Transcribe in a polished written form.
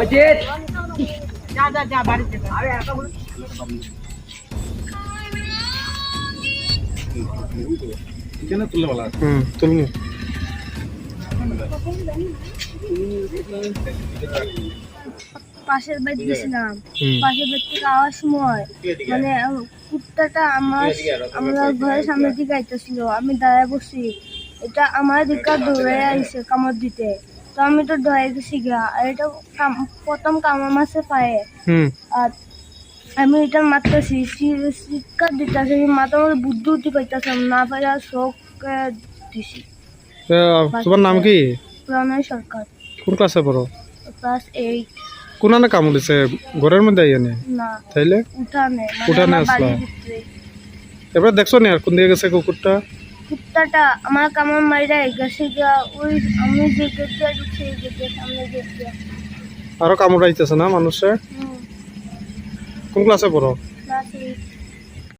অজিত যা যা যা বাড়িতে আরে একা বলে কেন তুললে বলা তুলমু পাশের বাড়িতে গেছিলাম পাশের বাড়ি থেকে আওয়ার সময় মানে কুত্তাটা আমরা ঘরের সামনের দিকে আইতেছিল আমি দাঁড়ায় বসছি এটা আমার দিকে দৌড়ে আইছে কামড় দিতে তো আমি তো ডরে গেছি গা আর এটা প্রথম কামড় মারছে পায়ে আর আমি এটা মারতেছি শিক্ষার দিতেছি মাথার মধ্যে বুদ্ধি উঠতে পাইতেছিলাম না পাইয়া চোখ দিছি। তোমার নাম কি? প্রণয় সরকার। কোন ক্লাসে পড়ো? ক্লাস 8। কোন না কামড়েছে ঘরের মধ্যে আইয়ানে? না তাইলে উঠানে উঠানে আসলা। এবার দেখছো না আর কোন দিকে গেছে কুকুরটা? কুত্তাটা আমার কামড় মাইরা গেছে গা ওই আমি যে গেটে ঢুকছি এই গেটের সামনে গেছে। আরো কামড় আইতেছে না মানুষে? কোন ক্লাসে পড়ো? ক্লাস 8।